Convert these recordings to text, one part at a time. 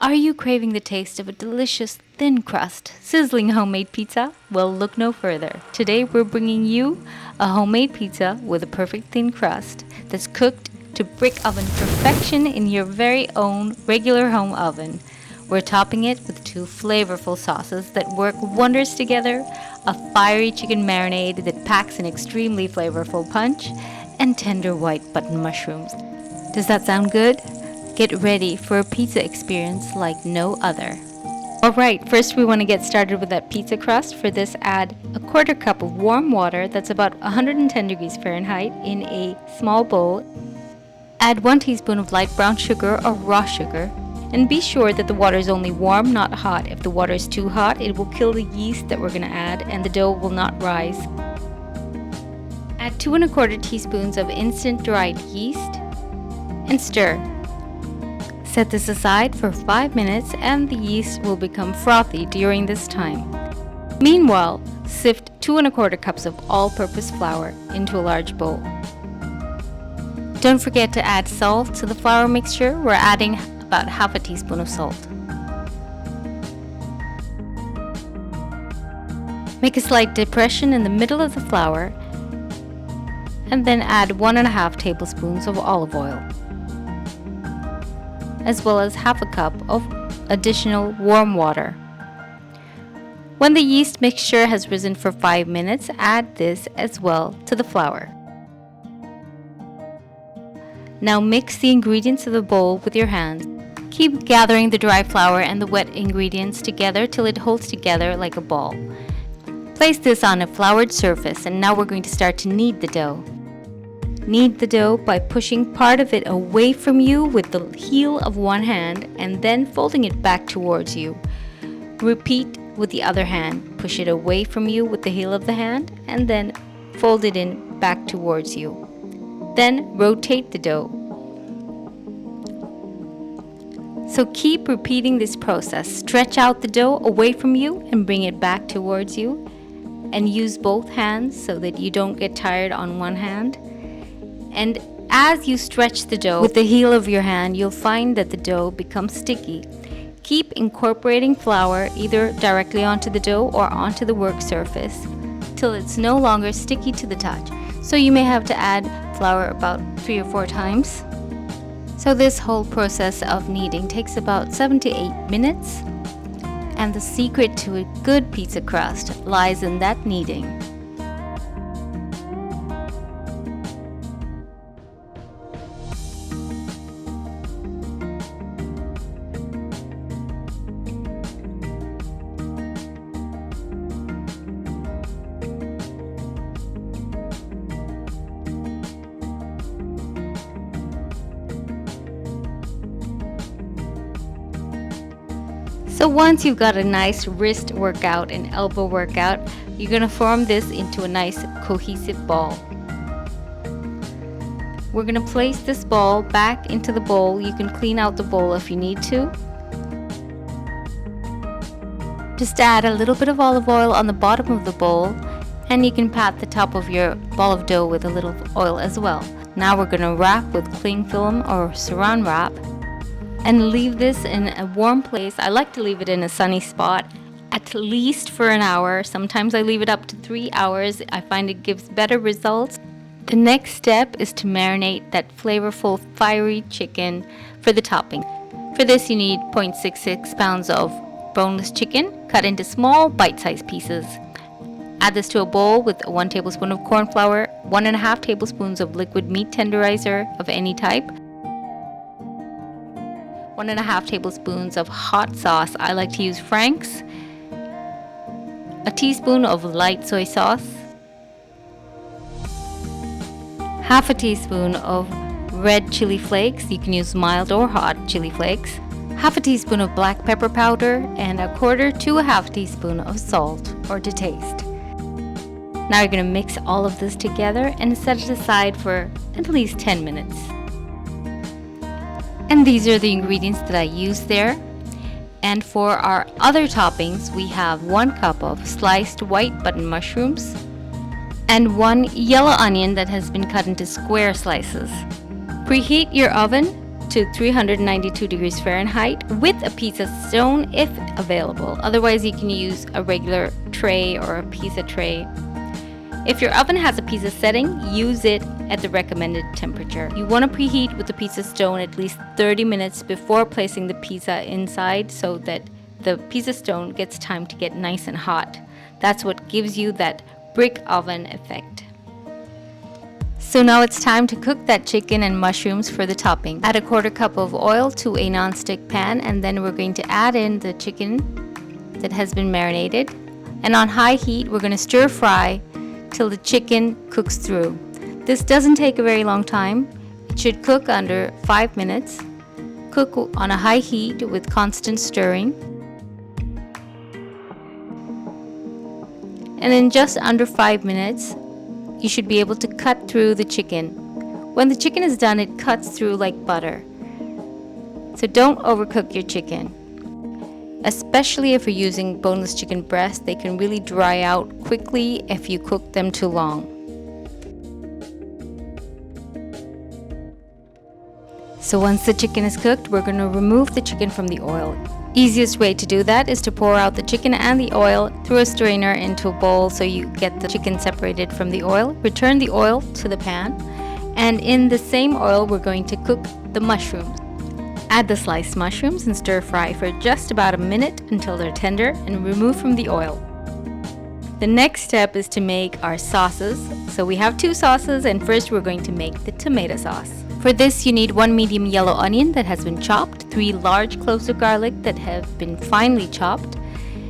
Are you craving the taste of a delicious thin crust, sizzling homemade pizza? Well, look no further. Today we're bringing you a homemade pizza with a perfect thin crust that's cooked to brick oven perfection in your very own regular home oven. We're topping it with two flavorful sauces that work wonders together, a fiery chicken marinade that packs an extremely flavorful punch, and tender white button mushrooms. Does that sound good? Get ready for a pizza experience like no other. Alright, first we want to get started with that pizza crust. For this, add a quarter cup of warm water that's about 110 degrees Fahrenheit in a small bowl. Add 1 teaspoon of light brown sugar or raw sugar. And be sure that the water is only warm, not hot. If the water is too hot, it will kill the yeast that we're going to add and the dough will not rise. Add 2 1/4 teaspoons of instant dried yeast and stir. Set this aside for 5 minutes and the yeast will become frothy during this time. Meanwhile, sift 2 1/4 cups of all-purpose flour into a large bowl. Don't forget to add salt to the flour mixture. We're adding about half a teaspoon of salt. Make a slight depression in the middle of the flour and then add 1 1/2 tablespoons of olive oil, as well as half a cup of additional warm water. When the yeast mixture has risen for 5 minutes, add this as well to the flour. Now mix the ingredients of the bowl with your hands. Keep gathering the dry flour and the wet ingredients together till it holds together like a ball. Place this on a floured surface and now we're going to start to knead the dough. Knead the dough by pushing part of it away from you with the heel of one hand and then folding it back towards you. Repeat with the other hand. Push it away from you with the heel of the hand and then fold it in back towards you. Then rotate the dough. So keep repeating this process. Stretch out the dough away from you and bring it back towards you. And use both hands so that you don't get tired on one hand. And as you stretch the dough with the heel of your hand, you'll find that the dough becomes sticky. Keep incorporating flour either directly onto the dough or onto the work surface till it's no longer sticky to the touch. So you may have to add flour about 3 or 4 times. So this whole process of kneading takes about 7 to 8 minutes. And the secret to a good pizza crust lies in that kneading. So once you've got a nice wrist workout and elbow workout, you're going to form this into a nice cohesive ball. We're going to place this ball back into the bowl. You can clean out the bowl if you need to. Just add a little bit of olive oil on the bottom of the bowl and you can pat the top of your ball of dough with a little oil as well. Now we're going to wrap with cling film or saran wrap and leave this in a warm place. I like to leave it in a sunny spot at least for an hour. Sometimes I leave it up to 3 hours. I find it gives better results. The next step is to marinate that flavorful fiery chicken for the topping. For this you need 0.66 pounds of boneless chicken cut into small bite-sized pieces. Add this to a bowl with 1 tablespoon of corn flour, 1 1/2 tablespoons of liquid meat tenderizer of any type, 1 1/2 tablespoons of hot sauce. I like to use Frank's. A teaspoon of light soy sauce. Half a teaspoon of red chili flakes. You can use mild or hot chili flakes. Half a teaspoon of black pepper powder and 1/4 to 1/2 teaspoon of salt or to taste. Now you're going to mix all of this together and set it aside for at least 10 minutes. And these are the ingredients that I used there. And for our other toppings, we have 1 cup of sliced white button mushrooms and 1 yellow onion that has been cut into square slices. Preheat your oven to 392 degrees Fahrenheit with a pizza stone if available. Otherwise, you can use a regular tray or a pizza tray. If your oven has a pizza setting, use it at the recommended temperature. You want to preheat with the pizza stone at least 30 minutes before placing the pizza inside so that the pizza stone gets time to get nice and hot. That's what gives you that brick oven effect. So now it's time to cook that chicken and mushrooms for the topping. Add a 1/4 cup of oil to a non-stick pan, and then we're going to add in the chicken that has been marinated. And on high heat, we're going to stir fry till the chicken cooks through. This doesn't take a very long time. It should cook under 5 minutes. Cook on a high heat with constant stirring. And in just under 5 minutes, you should be able to cut through the chicken. When the chicken is done, it cuts through like butter. So don't overcook your chicken. Especially if you're using boneless chicken breasts, they can really dry out quickly if you cook them too long. So once the chicken is cooked, we're going to remove the chicken from the oil. Easiest way to do that is to pour out the chicken and the oil through a strainer into a bowl so you get the chicken separated from the oil. Return the oil to the pan, and in the same oil we're going to cook the mushrooms. Add the sliced mushrooms and stir fry for just about a minute until they're tender and remove from the oil. The next step is to make our sauces. So we have 2 sauces, and first we're going to make the tomato sauce. For this, you need 1 medium yellow onion that has been chopped, 3 large cloves of garlic that have been finely chopped,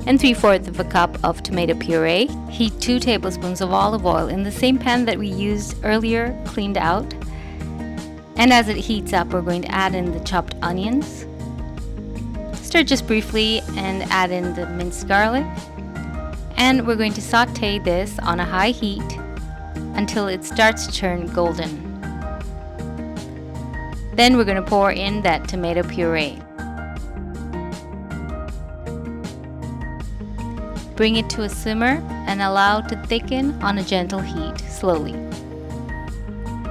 and 3/4 of a cup of tomato puree. Heat 2 tablespoons of olive oil in the same pan that we used earlier, cleaned out. And as it heats up, we're going to add in the chopped onions. Stir just briefly and add in the minced garlic. And we're going to saute this on a high heat until it starts to turn golden. Then we're going to pour in that tomato puree. Bring it to a simmer and allow it to thicken on a gentle heat slowly.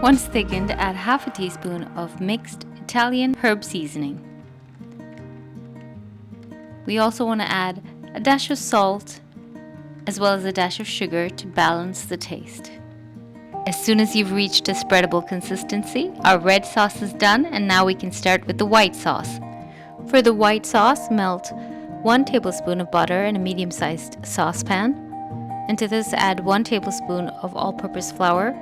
Once thickened, add 1/2 teaspoon of mixed Italian herb seasoning. We also want to add a dash of salt as well as a dash of sugar to balance the taste. As soon as you've reached a spreadable consistency, our red sauce is done, and now we can start with the white sauce. For the white sauce, melt 1 tablespoon of butter in a medium-sized saucepan. And to this, add 1 tablespoon of all-purpose flour.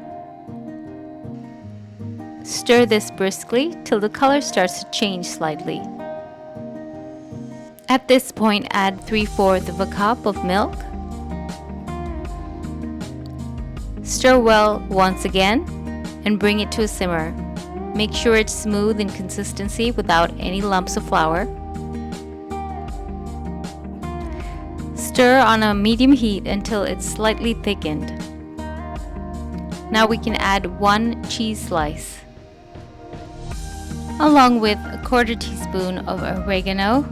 Stir this briskly till the color starts to change slightly. At this point, add 3/4 of a cup of milk. Stir well once again and bring it to a simmer. Make sure it's smooth in consistency without any lumps of flour. Stir on a medium heat until it's slightly thickened. Now we can add 1 cheese slice, along with a 1/4 teaspoon of oregano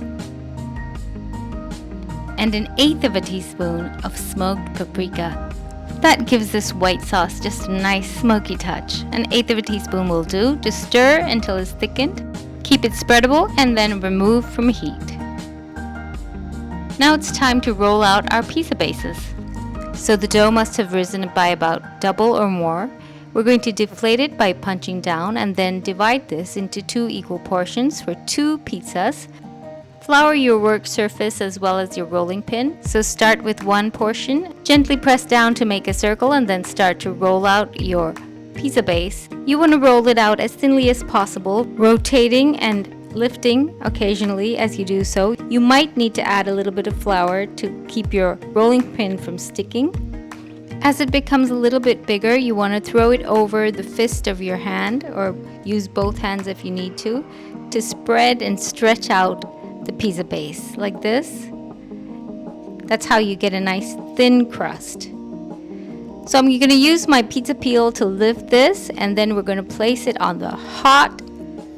and 1/8 of a teaspoon of smoked paprika. That gives this white sauce just a nice smoky touch. 1/8 of a teaspoon will do. Just stir until it's thickened. Keep it spreadable and then remove from heat. Now it's time to roll out our pizza bases. So the dough must have risen by about double or more. We're going to deflate it by punching down and then divide this into 2 equal portions for 2 pizzas. Flour your work surface as well as your rolling pin. So start with 1 portion, gently press down to make a circle, and then start to roll out your pizza base. You want to roll it out as thinly as possible, rotating and lifting occasionally as you do so. You might need to add a little bit of flour to keep your rolling pin from sticking. As it becomes a little bit bigger, you want to throw it over the fist of your hand, or use both hands if you need to spread and stretch out the pizza base like this. That's how you get a nice thin crust. So I'm going to use my pizza peel to lift this, and then we're going to place it on the hot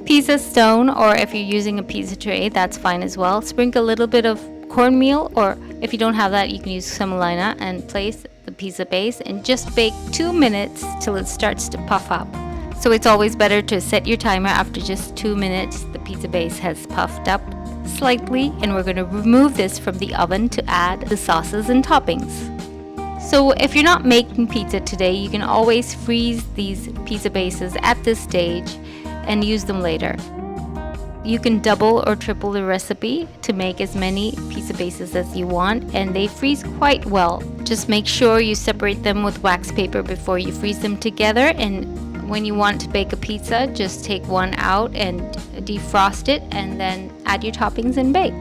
pizza stone, or if you're using a pizza tray, that's fine as well. Sprinkle a little bit of cornmeal, or if you don't have that, you can use semolina, and place the pizza base and just bake 2 minutes till it starts to puff up. So it's always better to set your timer after just 2 minutes. The pizza base has puffed up slightly, and we're going to remove this from the oven to add the sauces and toppings. So if you're not making pizza today, you can always freeze these pizza bases at this stage and use them later. You can double or triple the recipe to make as many pizza bases as you want, and they freeze quite well. Just make sure you separate them with wax paper before you freeze them together, and when you want to bake a pizza, just take one out and defrost it and then add your toppings and bake.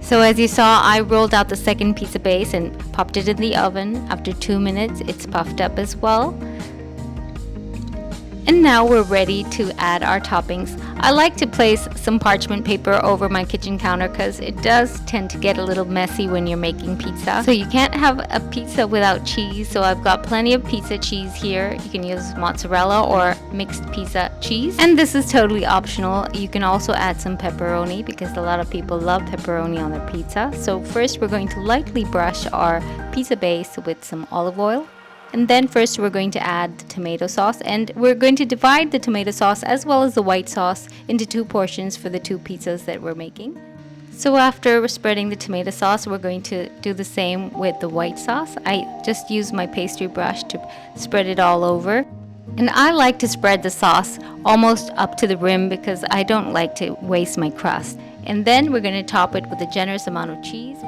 So as you saw, I rolled out the second pizza base and popped it in the oven. After 2 minutes, it's puffed up as well. And now we're ready to add our toppings. I like to place some parchment paper over my kitchen counter because it does tend to get a little messy when you're making pizza. So you can't have a pizza without cheese, so I've got plenty of pizza cheese here. You can use mozzarella or mixed pizza cheese. And this is totally optional. You can also add some pepperoni because a lot of people love pepperoni on their pizza. So first we're going to lightly brush our pizza base with some olive oil. And then first we're going to add the tomato sauce, and we're going to divide the tomato sauce as well as the white sauce into 2 portions for the 2 pizzas that we're making. So after spreading the tomato sauce, we're going to do the same with the white sauce. I just use my pastry brush to spread it all over. And I like to spread the sauce almost up to the rim because I don't like to waste my crust. And then we're going to top it with a generous amount of cheese.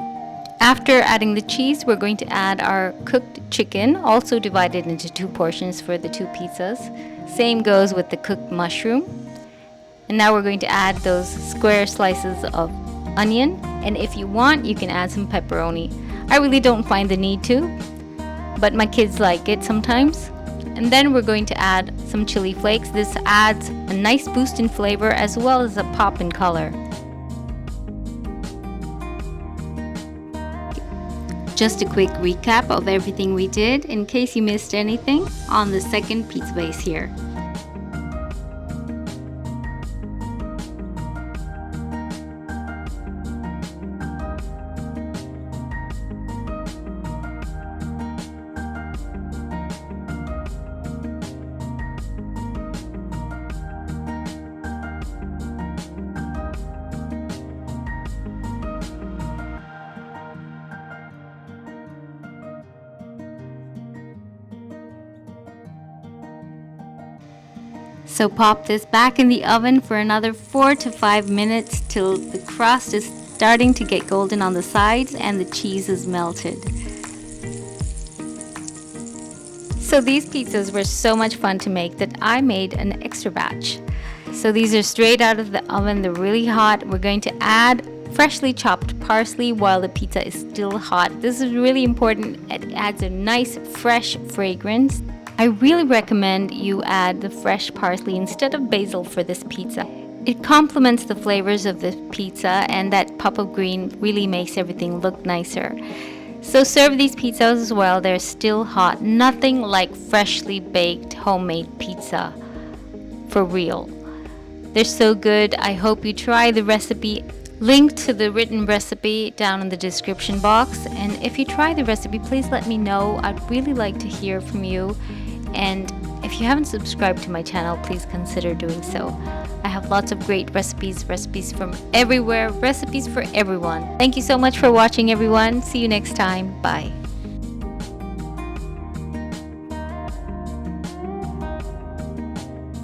After adding the cheese, we're going to add our cooked chicken, also divided into 2 portions for the 2 pizzas. Same goes with the cooked mushroom. And now we're going to add those square slices of onion. And if you want, you can add some pepperoni. I really don't find the need to, but my kids like it sometimes. And then we're going to add some chili flakes. This adds a nice boost in flavor as well as a pop in color. Just a quick recap of everything we did in case you missed anything on the second pizza base here. So pop this back in the oven for another 4 to 5 minutes till the crust is starting to get golden on the sides and the cheese is melted. So these pizzas were so much fun to make that I made an extra batch. So these are straight out of the oven, they're really hot. We're going to add freshly chopped parsley while the pizza is still hot. This is really important. It adds a nice fresh fragrance. I really recommend you add the fresh parsley instead of basil for this pizza. It complements the flavors of the pizza, and that pop of green really makes everything look nicer. So serve these pizzas while they're still hot. Nothing like freshly baked homemade pizza. For real. They're so good. I hope you try the recipe. Link to the written recipe down in the description box. And if you try the recipe, please let me know. I'd really like to hear from you. And if you haven't subscribed to my channel, please consider doing so. I have lots of great recipes from everywhere, recipes for everyone. Thank you so much for watching, everyone. See you next time. Bye.